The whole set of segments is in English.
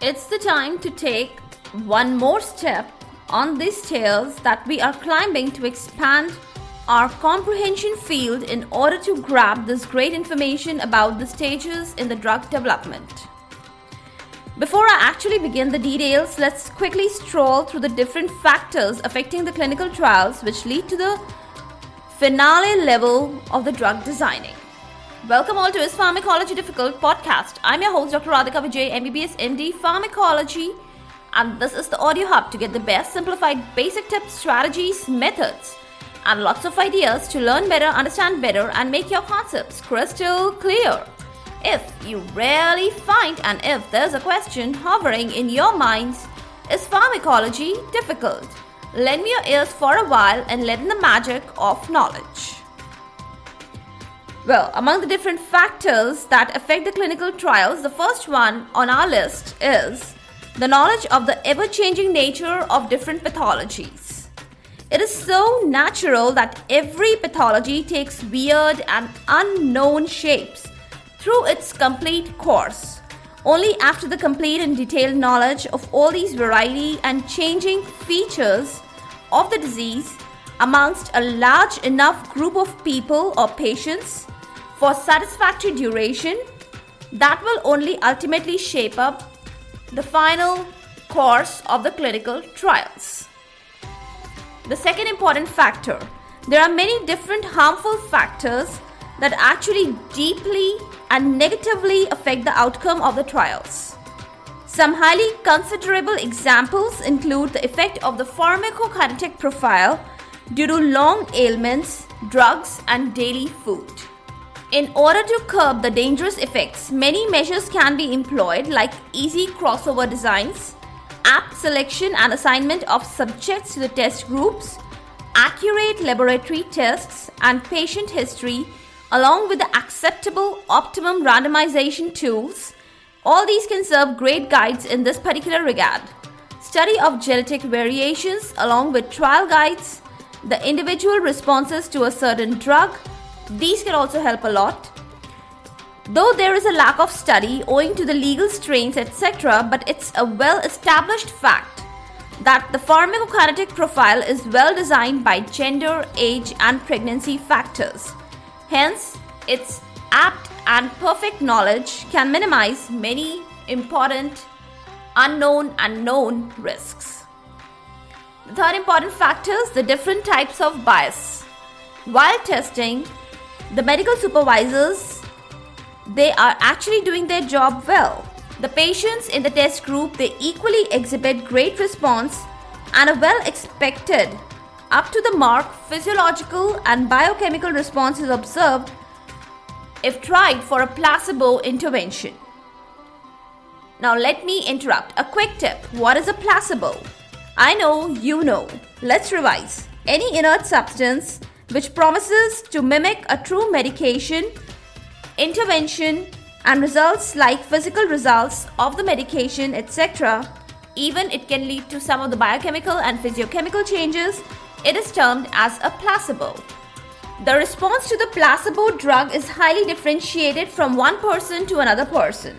It's the time to take one more step on these stairs that we are climbing to expand our comprehension field in order to grab this great information about the stages in the drug development. Before I actually begin the details, let's quickly stroll through the different factors affecting the clinical trials which lead to the finale level of the drug designing. Welcome all to his Pharmacology Difficult podcast. I'm your host Dr. Radhika Vijay, MBBS MD Pharmacology, and this is the audio hub to get the best simplified basic tips, strategies, methods, and lots of ideas to learn better, understand better, and make your concepts crystal clear. If you rarely find and if there's a question hovering in your minds, is pharmacology difficult? Lend me your ears for a while and let in the magic of knowledge. Well, among the different factors that affect the clinical trials, the first one on our list is the knowledge of the ever-changing nature of different pathologies. It is so natural that every pathology takes weird and unknown shapes through its complete course. Only after the complete and detailed knowledge of all these variety and changing features of the disease amongst a large enough group of people or patients for satisfactory duration, that will only ultimately shape up the final course of the clinical trials. The second important factor, there are many different harmful factors that actually deeply and negatively affect the outcome of the trials. Some highly considerable examples include the effect of the pharmacokinetic profile due to long ailments, drugs, and daily food. In order to curb the dangerous effects, many measures can be employed like easy crossover designs, apt selection and assignment of subjects to the test groups, accurate laboratory tests, and patient history, along with the acceptable optimum randomization tools. All these can serve great guides in this particular regard. Study of genetic variations along with trial guides, the individual responses to a certain drug, these can also help a lot. Though there is a lack of study owing to the legal strains, etc., but it's a well-established fact that the pharmacokinetic profile is well designed by gender, age, and pregnancy factors. Hence, its apt and perfect knowledge can minimize many important unknown and known risks. The third important factor is the different types of bias. While testing, the medical supervisors, they are actually doing their job well. The patients in the test group, they equally exhibit great response and a well expected up to the mark physiological and biochemical response is observed if tried for a placebo intervention. Now let me interrupt. A quick tip. What is a placebo? I know you know. Let's revise. Any inert substance which promises to mimic a true medication, intervention, and results like physical results of the medication, etc. Even it can lead to some of the biochemical and physiochemical changes. It is termed as a placebo. The response to the placebo drug is highly differentiated from one person to another person.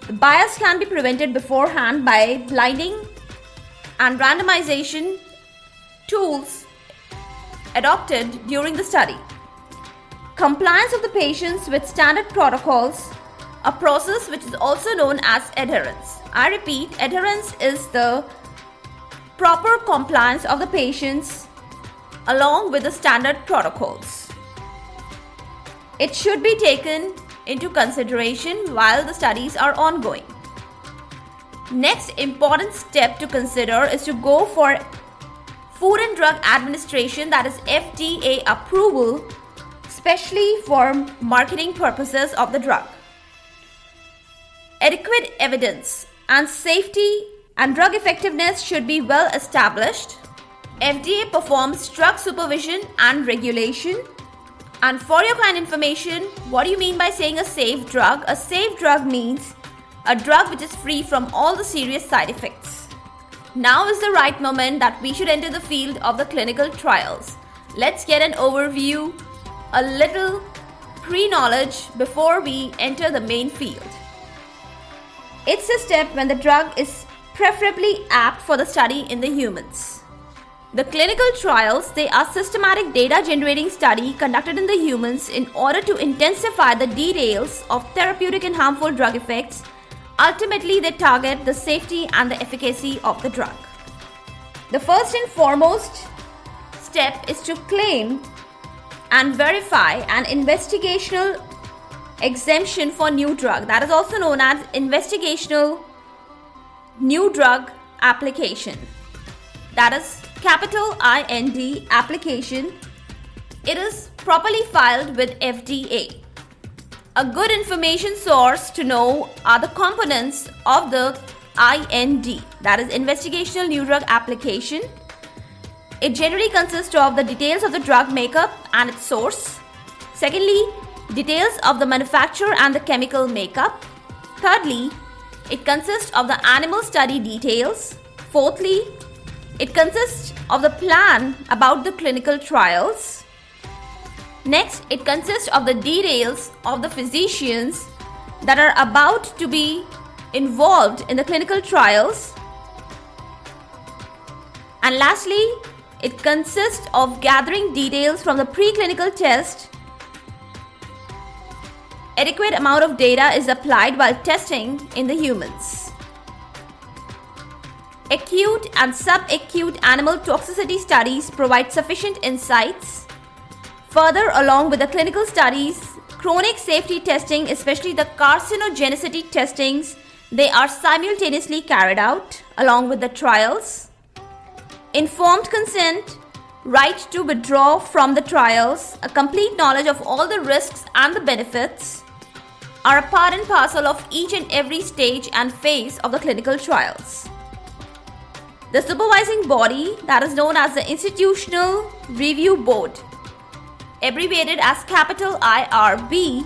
The bias can be prevented beforehand by blinding and randomization tools adopted during the study. Compliance of the patients with standard protocols, a process which is also known as adherence. I repeat, adherence is the proper compliance of the patients along with the standard protocols. It should be taken into consideration while the studies are ongoing. Next important step to consider is to go for Food and Drug Administration, that is FDA approval, especially for marketing purposes of the drug. Adequate evidence and safety and drug effectiveness should be well established. FDA performs drug supervision and regulation. And for your kind information, what do you mean by saying a safe drug? A safe drug means a drug which is free from all the serious side effects. Now is the right moment that we should enter the field of the clinical trials. Let's get an overview, a little pre-knowledge before we enter the main field. It's a step when the drug is preferably apt for the study in the humans. The clinical trials, they are systematic data generating study conducted in the humans in order to intensify the details of therapeutic and harmful drug effects. Ultimately, they target the safety and the efficacy of the drug. The first and foremost step is to claim and verify an investigational exemption for new drug, that is also known as Investigational New Drug application. That is capital IND application. It is properly filed with FDA. A good information source to know are the components of the IND, that is Investigational New Drug application. It generally consists of the details of the drug makeup and its source. Secondly, details of the manufacturer and the chemical makeup. Thirdly, it consists of the animal study details. Fourthly, it consists of the plan about the clinical trials. Next, it consists of the details of the physicians that are about to be involved in the clinical trials. And lastly, it consists of gathering details from the preclinical test. Adequate amount of data is applied while testing in the humans. Acute and subacute animal toxicity studies provide sufficient insights. Further, along with the clinical studies, chronic safety testing, especially the carcinogenicity testings, they are simultaneously carried out along with the trials. Informed consent, right to withdraw from the trials, a complete knowledge of all the risks and the benefits are a part and parcel of each and every stage and phase of the clinical trials. The supervising body, that is known as the Institutional Review Board, abbreviated as capital IRB,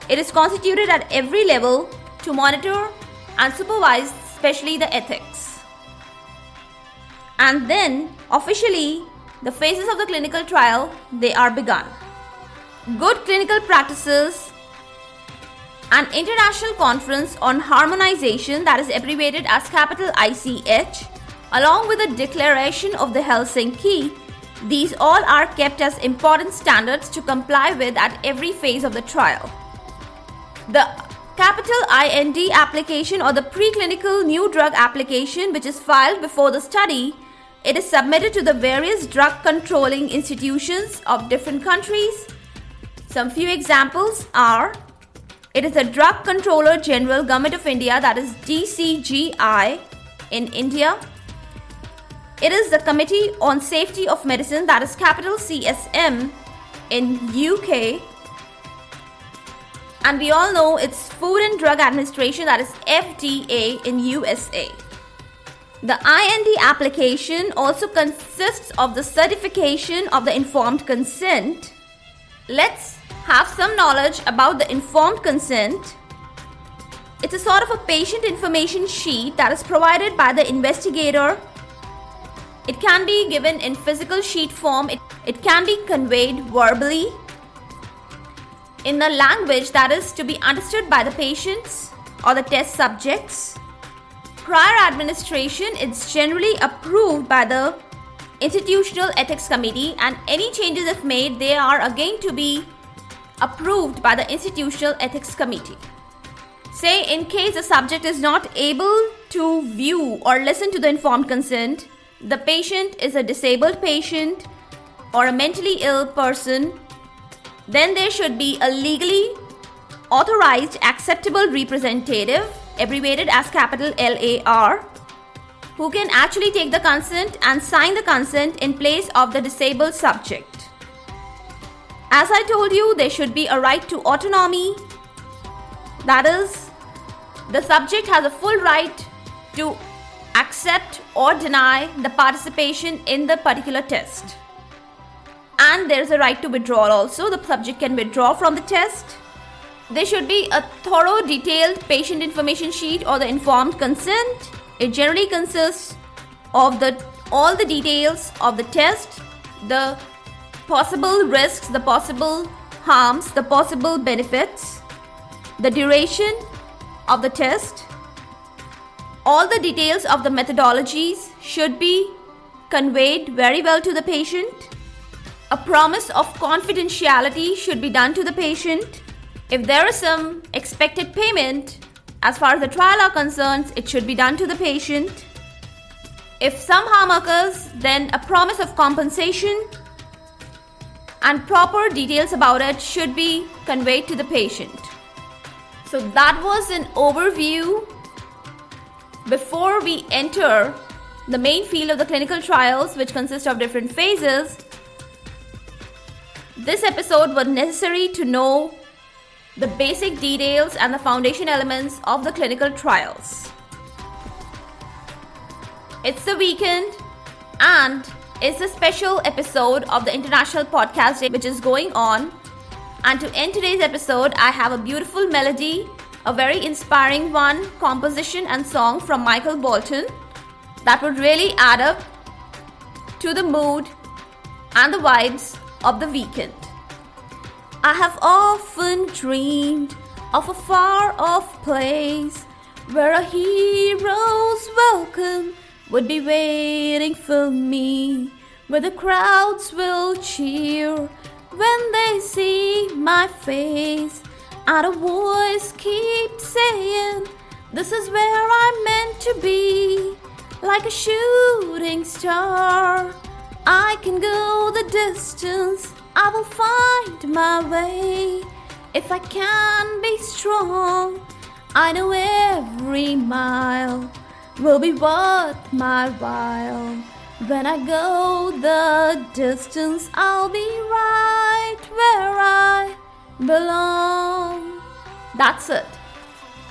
it is constituted at every level to monitor and supervise especially the ethics. And then officially the phases of the clinical trial, they are begun. Good clinical practices, an international conference on harmonization, that is abbreviated as capital ICH, along with the declaration of the Helsinki, these all are kept as important standards to comply with at every phase of the trial. The capital IND application or the preclinical new drug application, which is filed before the study, it is submitted to the various drug controlling institutions of different countries. Some few examples are, it is the Drug Controller General Government of India, that is DCGI in India. It is the Committee on Safety of Medicine, that is capital CSM in UK. And we all know it's Food and Drug Administration, that is FDA in USA. The IND application also consists of the certification of the informed consent. Let's have some knowledge about the informed consent. It's a sort of a patient information sheet that is provided by the investigator. It can be given in physical sheet form. It can be conveyed verbally in the language that is to be understood by the patients or the test subjects. Prior administration is generally approved by the Institutional Ethics Committee, and any changes if made, they are again to be approved by the Institutional Ethics Committee. Say in case the subject is not able to view or listen to the informed consent, the patient is a disabled patient or a mentally ill person, then there should be a legally authorized acceptable representative, abbreviated as capital LAR, who can actually take the consent and sign the consent in place of the disabled subject. As I told you, there should be a right to autonomy. That is, the subject has a full right to accept or deny the participation in the particular test. And there is a right to withdrawal also. The subject can withdraw from the test. There should be a thorough, detailed patient information sheet or the informed consent. It generally consists of all the details of the test, the possible risks, the possible harms, the possible benefits, the duration of the test, All the details of the methodologies should be conveyed very well to the patient. A promise of confidentiality should be done to the patient. If there is some expected payment, as far as the trial are concerned, it should be done to the patient. If some harm occurs, then a promise of compensation and proper details about it should be conveyed to the patient. So that was an overview. Before we enter the main field of the clinical trials, which consist of different phases, this episode was necessary to know the basic details and the foundation elements of the clinical trials. It's the weekend and it's a special episode of the International Podcast Day which is going on. And to end today's episode, I have a beautiful melody, a very inspiring one, composition and song from Michael Bolton that would really add up to the mood and the vibes of the weekend. I have often dreamed of a far-off place where a hero's welcome would be waiting for me, where the crowds will cheer when they see my face, and a voice keeps saying, this is where I'm meant to be. Like a shooting star, I can go the distance, I will find my way. If I can be strong, I know every mile will be worth my while. When I go the distance, I'll be right where I belong. That's it.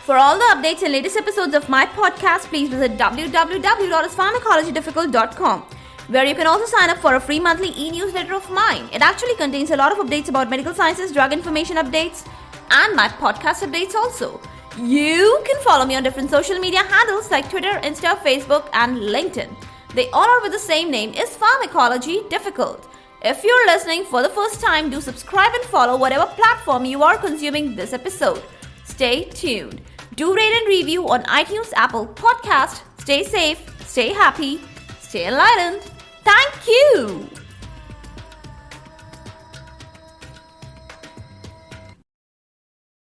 For all the updates and latest episodes of my podcast, please visit www.pharmacologydifficult.com, where you can also sign up for a free monthly e-newsletter of mine. It actually contains a lot of updates about medical sciences, drug information updates, and my podcast updates also. You can follow me on different social media handles like Twitter, Insta, Facebook, and LinkedIn. They all are with the same name, is Pharmacology Difficult. If you're listening for the first time, do subscribe and follow whatever platform you are consuming this episode. Stay tuned. Do rate and review on iTunes, Apple Podcast. Stay safe, stay happy, stay enlightened. Thank you.